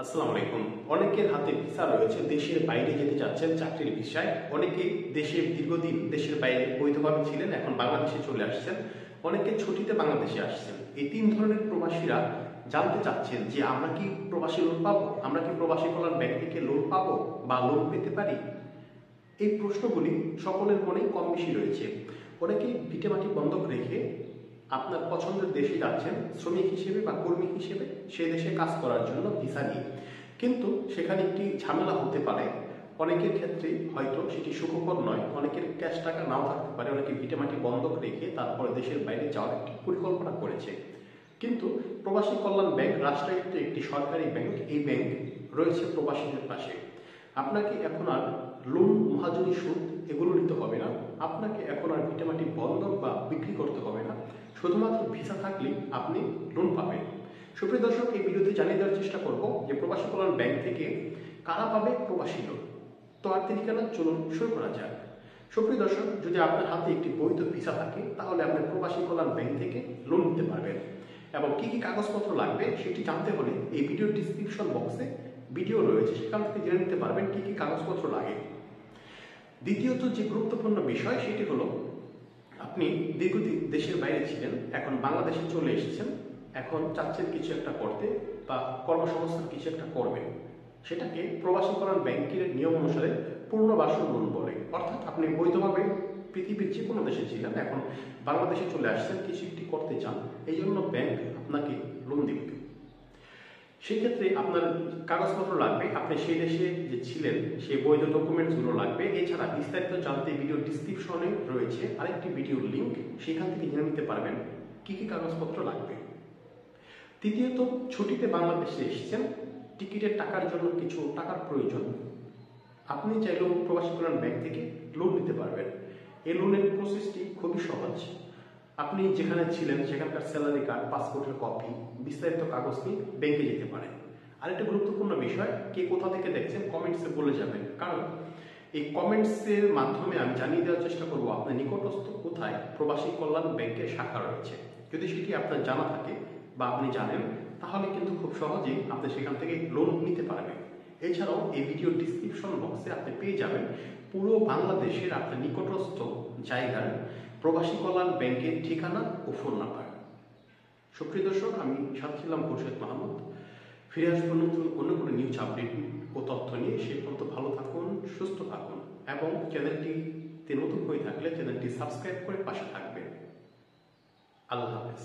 আসসালামু আলাইকুম। অনেকের হাতে ভিসা রয়েছে, দেশের বাইরে যেতে চাচ্ছেন চাকরির ভিসায়। অনেকে দেশে দীর্ঘদিন দেশের বাইরে বৈধভাবে ছিলেন, এখন বাংলাদেশে চলে আসছেন। অনেকে ছুটিতে বাংলাদেশে আসছেন। এই তিন ধরনের প্রবাসীরা জানতে চাচ্ছেন যে আমরা কি প্রবাসী লোন পাবো, আমরা কি প্রবাসী কল্যাণ ব্যাংক থেকে লোন পাবো বা লোন পেতে পারি। এই প্রশ্নগুলি সকলের মনেই কম বেশি রয়েছে। অনেকেই ভিটেমাটি বন্ধক রেখে আপনার পছন্দের দেশে যাচ্ছেন শ্রমিক হিসেবে বা কর্মী হিসেবে, সেই দেশে কাজ করার জন্য ভিসা নিয়ে। কিন্তু সেখানে একটি ঝামেলা হতে পারে। অনেকের ক্ষেত্রে হয়তো সেটি সুখকর নয়, অনেকের ক্যাশ টাকা নাও থাকতে পারে, অনেকে ভিটেমাটি বন্ধক রেখে তারপরে দেশের বাইরে যাওয়ার একটি পরিকল্পনা করেছে। কিন্তু প্রবাসী কল্যাণ ব্যাংক রাষ্ট্রায়ত্ত একটি সরকারি ব্যাংক, এই ব্যাংক রয়েছে প্রবাসীদের পাশে। আপনাকে এখন আর লোন, মহাজনী সুদ এগুলো নিতে হবে না, আপনাকে এখন আর ভিটেমাটি বন্ধক বা বিক্রি করতে হবে না। শুধুমাত্র ভিসা থাকলেই আপনি লোন পাবেন। সুপ্রিয় দর্শক, এই ভিডিওতে জানিয়ে দেওয়ার চেষ্টা করব যে প্রবাসী কল্যাণ ব্যাংক থেকে কারা পাবে প্রবাসী লোন। তো আর দেরি কেন, চলুন শুরু করা যাক। সুপ্রিয় দর্শক, যদি আপনার হাতে একটি বৈধ ভিসা থাকে তাহলে আপনি প্রবাসী কল্যাণ ব্যাংক থেকে লোন নিতে পারবেন। এবং কি কি কাগজপত্র লাগবে সেটি জানতে হলে এই ভিডিওর ডিসক্রিপশন বক্সে ভিডিও রয়েছে, সেখান থেকে জেনে নিতে পারবেন কি কি কাগজপত্র লাগে। দ্বিতীয়ত যে গুরুত্বপূর্ণ বিষয় সেটি হলো, আপনি দীর্ঘদিন দেশের বাইরে ছিলেন, এখন বাংলাদেশে চলে এসেছেন, এখন চাচ্ছেন কিছু একটা করতে বা কর্মসংস্থান কিছু একটা করবেন। সেটাকে প্রবাসী কল্যাণ ব্যাংকের নিয়ম অনুসারে পুনর্বাসন লোন বলে। অর্থাৎ আপনি বৈধভাবে পৃথিবীর যে কোনো দেশে ছিলেন, এখন বাংলাদেশে চলে আসছেন, কিছু একটি করতে চান, এই জন্য ব্যাংক আপনাকে লোন দিবে। সেই ক্ষেত্রে আপনার কাগজপত্র লাগবে, আপনি সেই দেশে যে ছিলেন সেই বৈধ ডকুমেন্টসগুলো লাগবে। এছাড়া বিস্তারিত জানতে ভিডিও ডিসক্রিপশনে রয়েছে আরেকটি ভিডিওর লিঙ্ক, সেখান থেকে জেনে নিতে পারবেন কি কি কাগজপত্র লাগবে। তৃতীয়ত, ছুটিতে বাংলাদেশে এসেছেন, টিকিটের টাকার জন্য কিছু টাকার প্রয়োজন। আপনি চাইলেও প্রবাসী কল্যাণ ব্যাংক থেকে লোন নিতে পারবেন। এই লোনের প্রসেসটি খুবই সহজ। আপনি যেখানে ছিলেন সেখানকার স্যালারি কার্ড, পাসপোর্টের কপি, বিস্তারিত কাগজ নিয়ে ব্যাংকে যেতে পারেন। আরেকটা গুরুত্বপূর্ণ বিষয়, কে কোথা থেকে দেখছেন কমেন্টসে বলে যাবেন, কারণ এই কমেন্টসের মাধ্যমে আমি জানিয়ে দেওয়ার চেষ্টা করব আপনার নিকটস্থ কোথায় প্রবাসী কল্যাণ ব্যাংকের শাখা রয়েছে। যদি সেটি আপনার জানা থাকে বা আপনি জানেন, তাহলে কিন্তু খুব সহজেই আপনি সেখান থেকে লোন নিতে পারবেন। এছাড়াও এই ভিডিও ডিসক্রিপশন বক্সে আপনি পেয়ে যাবেন পুরো বাংলাদেশের আপনার নিকটস্থ জায়গার প্রবাসী কল্যাণ ব্যাংকের ঠিকানা ও ফোন নাম্বার। সুপ্রিয় দর্শক, আমি সাথে ছিলাম খোরশেদ মাহমুদ। ফিরে আসবো নতুন অন্য কোনো নিউজ আপডেট ও তথ্য নিয়ে। সে পর্যন্ত ভালো থাকুন, সুস্থ থাকুন এবং চ্যানেলটিতে নতুন হয়ে থাকলে চ্যানেলটি সাবস্ক্রাইব করে পাশে থাকবেন। আল্লাহ হাফেজ।